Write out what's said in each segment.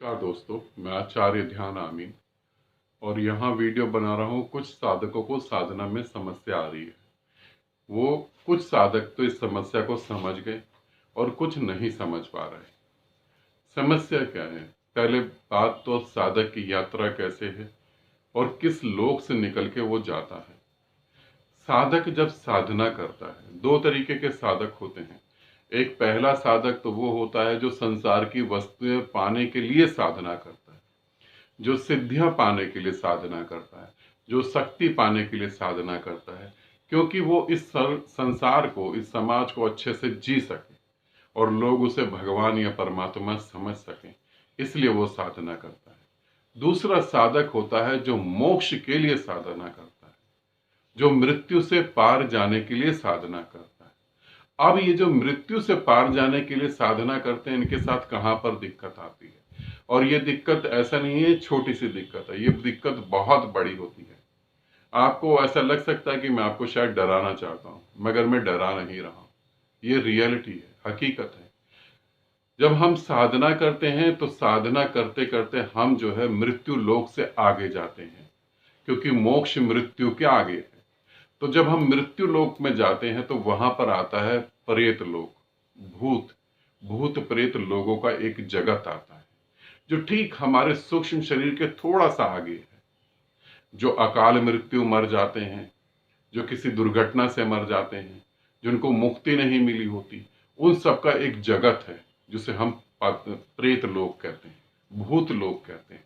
नमस्कार दोस्तों, मैं आचार्य ध्यान आमीन और यहाँ वीडियो बना रहा हूँ। कुछ साधकों को साधना में समस्या आ रही है। वो कुछ साधक तो इस समस्या को समझ गए और कुछ नहीं समझ पा रहे। समस्या क्या है? पहले बात तो साधक की यात्रा कैसे है और किस लोक से निकल के वो जाता है। साधक जब साधना करता है, दो तरीके के साधक होते हैं। एक पहला साधक तो वो होता है जो संसार की वस्तुएं पाने के लिए साधना करता है, जो सिद्धियां पाने के लिए साधना करता है, जो शक्ति पाने के लिए साधना करता है, क्योंकि वो इस संसार को, इस समाज को अच्छे से जी सके और लोग उसे भगवान या परमात्मा समझ सकें, इसलिए वो साधना करता है। दूसरा साधक होता है जो मोक्ष के लिए साधना करता है, जो मृत्यु से पार जाने के लिए साधना करता है। अब ये जो मृत्यु से पार जाने के लिए साधना करते हैं, इनके साथ कहाँ पर दिक्कत आती है? और ये दिक्कत ऐसा नहीं है छोटी सी दिक्कत है, ये दिक्कत बहुत बड़ी होती है। आपको ऐसा लग सकता है कि मैं आपको शायद डराना चाहता हूँ, मगर मैं डरा नहीं रहा हूँ। ये रियलिटी है, हकीकत है। जब हम साधना करते हैं तो साधना करते करते हम जो है मृत्यु लोक से आगे जाते हैं, क्योंकि मोक्ष मृत्यु के आगे है। तो जब हम मृत्यु लोक में जाते हैं तो वहां पर आता है प्रेत लोक, भूत भूत प्रेत लोगों का एक जगत आता है, जो ठीक हमारे सूक्ष्म शरीर के थोड़ा सा आगे है। जो अकाल मृत्यु मर जाते हैं, जो किसी दुर्घटना से मर जाते हैं, जिनको मुक्ति नहीं मिली होती, उन सबका एक जगत है जिसे हम प्रेत लोक कहते हैं, भूत लोक कहते हैं।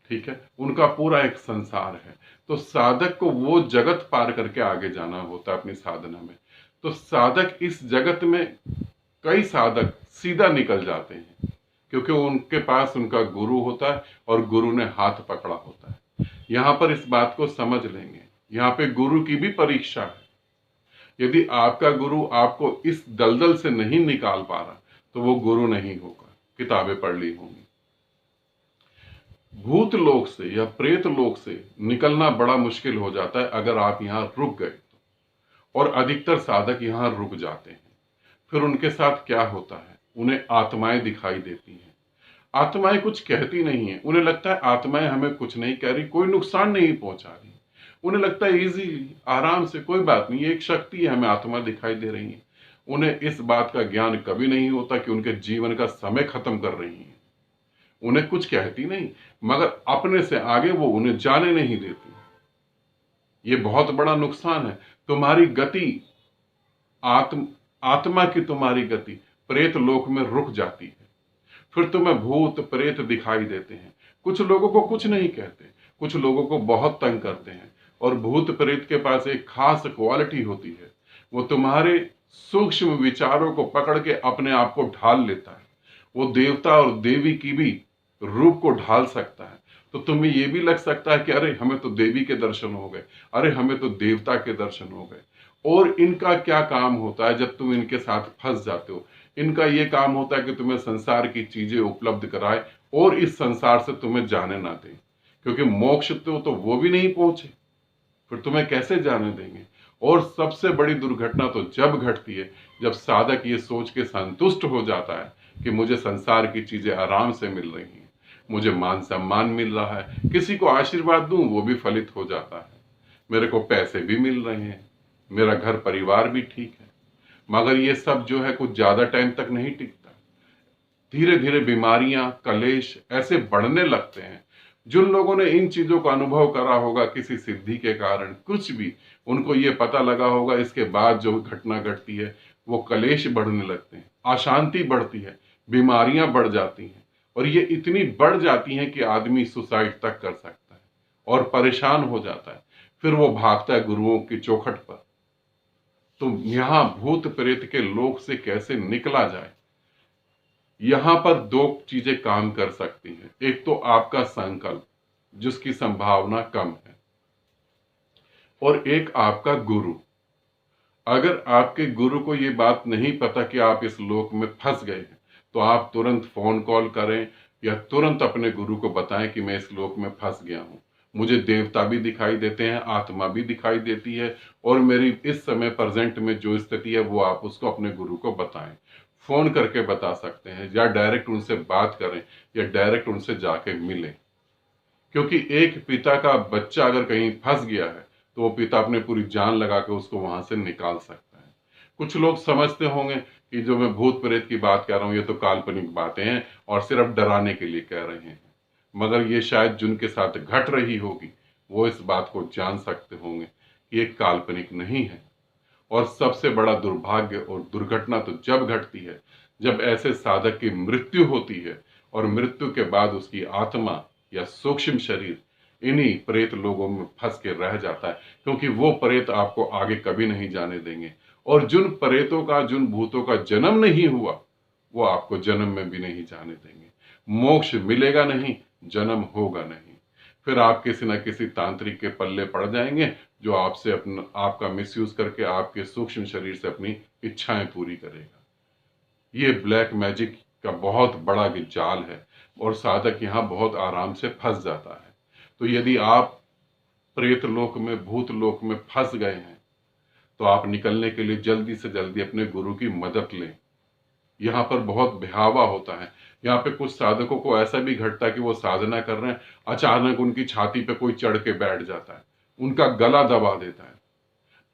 ठीक है, उनका पूरा एक संसार है। तो साधक को वो जगत पार करके आगे जाना होता है अपनी साधना में। तो साधक इस जगत में, कई साधक सीधा निकल जाते हैं, क्योंकि उनके पास उनका गुरु होता है और गुरु ने हाथ पकड़ा होता है। यहां पर इस बात को समझ लेंगे, यहाँ पे गुरु की भी परीक्षा है। यदि आपका गुरु आपको इस दलदल से नहीं निकाल पा रहा तो वो गुरु नहीं होगा, किताबें पढ़ ली होंगी। भूत लोक से या प्रेत लोक से निकलना बड़ा मुश्किल हो जाता है अगर आप यहाँ रुक गए तो। और अधिकतर साधक यहाँ रुक जाते हैं। फिर उनके साथ क्या होता है? उन्हें आत्माएं दिखाई देती हैं। आत्माएं कुछ कहती नहीं है, उन्हें लगता है आत्माएं हमें कुछ नहीं कह रही, कोई नुकसान नहीं पहुंचा रही। उन्हें लगता है इजीली, आराम से, कोई बात नहीं, ये एक शक्ति है, हमें आत्मा दिखाई दे रही है। उन्हें इस बात का ज्ञान कभी नहीं होता कि उनके जीवन का समय खत्म कर रही है। उन्हें कुछ कहती नहीं, मगर अपने से आगे वो उन्हें जाने नहीं देती। ये बहुत बड़ा नुकसान है। तुम्हारी गति, आत्मा की तुम्हारी गति प्रेत लोक में रुक जाती है। फिर तुम्हें भूत प्रेत दिखाई देते हैं। कुछ लोगों को कुछ नहीं कहते, कुछ लोगों को बहुत तंग करते हैं। और भूत प्रेत के पास एक खास क्वालिटी होती है, वो तुम्हारे सूक्ष्म विचारों को पकड़ के अपने आप को ढाल लेता है। वो देवता और देवी की भी रूप को ढाल सकता है। तो तुम्हें ये भी लग सकता है कि अरे हमें तो देवी के दर्शन हो गए, अरे हमें तो देवता के दर्शन हो गए। और इनका क्या काम होता है जब तुम इनके साथ फंस जाते हो? इनका ये काम होता है कि तुम्हें संसार की चीजें उपलब्ध कराए और इस संसार से तुम्हें जाने ना दे, क्योंकि मोक्ष तो वो भी नहीं पहुंचे, फिर तुम्हें कैसे जाने देंगे? और सबसे बड़ी दुर्घटना तो जब घटती है जब साधक ये सोच के संतुष्ट हो जाता है कि मुझे संसार की चीजें आराम से मिल रही हैं, मुझे मान सम्मान मिल रहा है, किसी को आशीर्वाद दूं वो भी फलित हो जाता है, मेरे को पैसे भी मिल रहे हैं, मेरा घर परिवार भी ठीक है। मगर ये सब जो है कुछ ज्यादा टाइम तक नहीं टिकता। धीरे धीरे बीमारियां, कलेश ऐसे बढ़ने लगते हैं। जिन लोगों ने इन चीजों का अनुभव करा होगा किसी सिद्धि के कारण, कुछ भी, उनको ये पता लगा होगा इसके बाद जो घटना घटती है वो कलेश बढ़ने लगते हैं, अशांति बढ़ती है, बीमारियां बढ़ जाती हैं। और ये इतनी बढ़ जाती हैं कि आदमी सुसाइड तक कर सकता है और परेशान हो जाता है। फिर वो भागता है गुरुओं की चौखट पर। तो यहां भूत प्रेत के लोक से कैसे निकला जाए? यहां पर दो चीजें काम कर सकती हैं। एक तो आपका संकल्प, जिसकी संभावना कम है, और एक आपका गुरु। अगर आपके गुरु को ये बात नहीं पता कि आप इस लोक में फंस गए हैं, तो आप तुरंत फोन कॉल करें या तुरंत अपने गुरु को बताएं कि मैं इस लोक में फंस गया हूं, मुझे देवता भी दिखाई देते हैं, आत्मा भी दिखाई देती है, और मेरी इस समय प्रेजेंट में जो स्थिति है वो आप उसको अपने गुरु को बताएं। फोन करके बता सकते हैं, या डायरेक्ट उनसे बात करें, या डायरेक्ट उनसे जाके मिलें। क्योंकि एक पिता का बच्चा अगर कहीं फंस गया है तो वो पिता अपने पूरी जान लगा के उसको वहां से निकाल सकता है। कुछ लोग समझते होंगे कि जो मैं भूत प्रेत की बात कर रहा हूं ये तो काल्पनिक बातें हैं और सिर्फ डराने के लिए कह रहे हैं, मगर ये शायद जिनके साथ घट रही होगी वो इस बात को जान सकते होंगे कि ये काल्पनिक नहीं है। और सबसे बड़ा दुर्भाग्य और दुर्घटना तो जब घटती है जब ऐसे साधक की मृत्यु होती है और मृत्यु के बाद उसकी आत्मा या सूक्ष्म शरीर इन्हीं प्रेत लोगों में फंस के रह जाता है, क्योंकि वो प्रेत आपको आगे कभी नहीं जाने देंगे। और जिन प्रेतों का, जिन भूतों का जन्म नहीं हुआ वो आपको जन्म में भी नहीं जाने देंगे। मोक्ष मिलेगा नहीं, जन्म होगा नहीं। फिर आप किसी न किसी तांत्रिक के पल्ले पड़ जाएंगे जो आपसे अपना आपका मिसयूज करके आपके सूक्ष्म शरीर से अपनी इच्छाएं पूरी करेगा। ये ब्लैक मैजिक का बहुत बड़ा जाल है और साधक यहाँ बहुत आराम से फंस जाता है। तो यदि आप प्रेत लोक में, भूत लोक में फंस गए हैं तो आप निकलने के लिए जल्दी से जल्दी अपने गुरु की मदद लें। यहाँ पर बहुत बहावा होता है। यहाँ पे कुछ साधकों को ऐसा भी घटता है कि वो साधना कर रहे हैं, अचानक उनकी छाती पे कोई चढ़ के बैठ जाता है, उनका गला दबा देता है,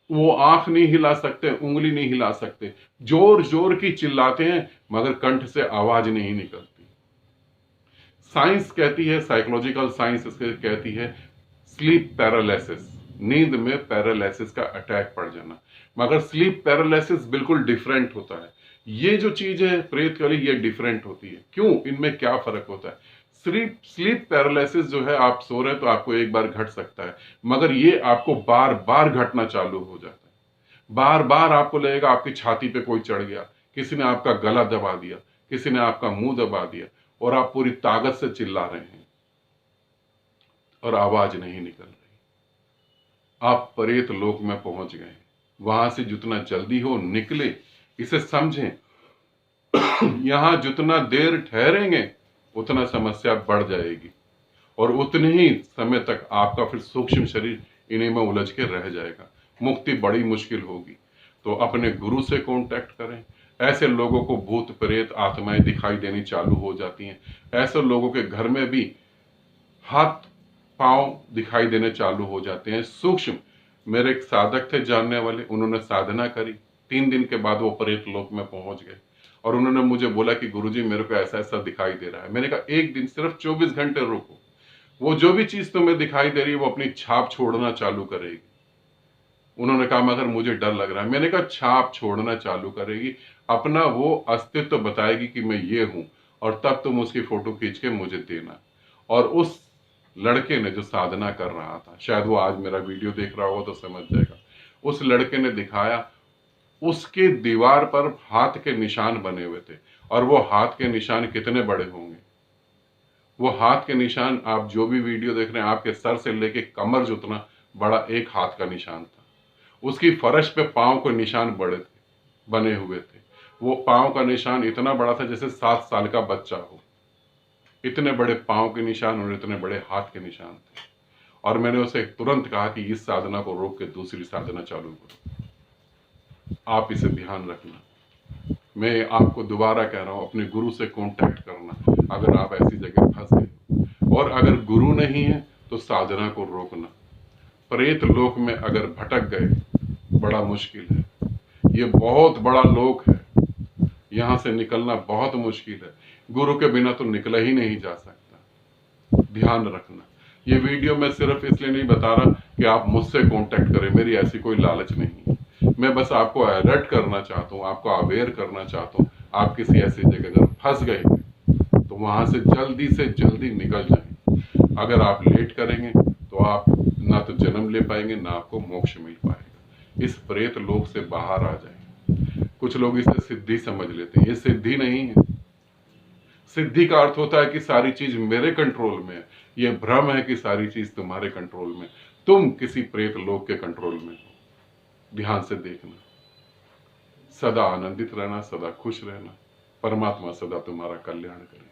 वो आंख नहीं हिला सकते, उंगली नहीं हिला सकते, जोर जोर की चिल्लाते हैं मगर कंठ से आवाज नहीं निकलती। साइंस कहती है, साइकोलॉजिकल साइंस इसके कहती है स्लीप पैरालिसिस, नींद में पैरालिसिस का अटैक पड़ जाना। मगर स्लीप पैरालिसिस बिल्कुल डिफरेंट होता है। ये जो चीज है प्रेत वाली ये डिफरेंट होती है। क्यों, इनमें क्या फर्क होता है? स्लीप पैरालिसिस जो है, आप सो रहे हैं तो आपको एक बार घट सकता है, मगर ये आपको बार बार घटना चालू हो जाता है। बार बार आपको लगेगा आपकी छाती पे कोई चढ़ गया, किसी ने आपका गला दबा दिया, किसी ने आपका मुंह दबा दिया और आप पूरी ताकत से चिल्ला रहे हैं और आवाज नहीं निकल रही। आप प्रेत लोक में पहुंच गए। वहां से जितना जल्दी हो निकले, इसे समझें। यहां जितना देर ठहरेंगे उतना समस्या बढ़ जाएगी और उतने ही समय तक आपका फिर सूक्ष्म शरीर इन्हीं में उलझ के रह जाएगा। मुक्ति बड़ी मुश्किल होगी। तो अपने गुरु से कांटेक्ट करें। ऐसे लोगों को भूत प्रेत आत्माएं दिखाई देनी चालू हो जाती हैं। ऐसे लोगों के घर में भी हाथ पांव दिखाई देने चालू हो जाते हैं सूक्ष्म। मेरे एक साधक थे जानने वाले, उन्होंने साधना करी, 3 दिन के बाद वो प्रेत लोक में पहुंच गए और उन्होंने मुझे बोला कि गुरुजी मेरे को ऐसा ऐसा दिखाई दे रहा है। मैंने कहा एक दिन, सिर्फ 24 घंटे रुको, वो जो भी चीज तुम्हें दिखाई दे रही है वो अपनी छाप छोड़ना चालू करेगी। उन्होंने कहा मगर मुझे डर लग रहा है। मैंने कहा छाप छोड़ना चालू करेगी, अपना वो अस्तित्व बताएगी कि मैं ये हूं, और तब तुम उसकी फोटो खींच के मुझे देना। और उस लड़के ने जो साधना कर रहा था, शायद वो आज मेरा वीडियो देख रहा होगा तो समझ जाएगा, उस लड़के ने दिखाया, उसके दीवार पर हाथ के निशान बने हुए थे। और वो हाथ के निशान कितने बड़े होंगे? वो हाथ के निशान, आप जो भी वीडियो देख रहे हैं, आपके सर से लेके कमर जितना बड़ा एक हाथ का निशान था। उसकी फर्श पे पांव के निशान बड़े थे, बने हुए थे। वो पांव का निशान इतना बड़ा था जैसे 7 साल का बच्चा हो। इतने बड़े पांव के निशान और इतने बड़े हाथ के निशान थे। और मैंने उसे तुरंत कहा कि इस साधना को रोक के दूसरी साधना चालू करो। आप इसे ध्यान रखना। मैं आपको दोबारा कह रहा हूं, अपने गुरु से कांटेक्ट करना अगर आप ऐसी जगह फंस गए। और अगर गुरु नहीं है तो साधना को रोकना। प्रेत लोक में अगर भटक गए, बड़ा मुश्किल है। ये बहुत बड़ा लोक है, यहां से निकलना बहुत मुश्किल है। गुरु के बिना तो निकला ही नहीं जा सकता। ध्यान रखना। ये वीडियो मैं सिर्फ इसलिए नहीं बता रहा कि आप मुझसे कांटेक्ट करें, मेरी ऐसी कोई लालच नहीं है। मैं बस आपको अलर्ट करना चाहता हूँ, आपको अवेयर करना चाहता हूँ। आप किसी ऐसी जगह अगर फंस गए तो वहां से जल्दी निकल जाएं। अगर आप लेट करेंगे तो आप ना तो जन्म ले पाएंगे, ना आपको मोक्ष मिल पाएगा। इस प्रेत लोक से बाहर आ जाएं। कुछ लोग इसे सिद्धि समझ लेते हैं, ये सिद्धि नहीं है। सिद्धि का अर्थ होता है कि सारी चीज मेरे कंट्रोल में है। यह भ्रम है कि सारी चीज तुम्हारे कंट्रोल में। तुम किसी प्रेत लोक के कंट्रोल में हो। ध्यान से देखना। सदा आनंदित रहना, सदा खुश रहना। परमात्मा सदा तुम्हारा कल्याण करे।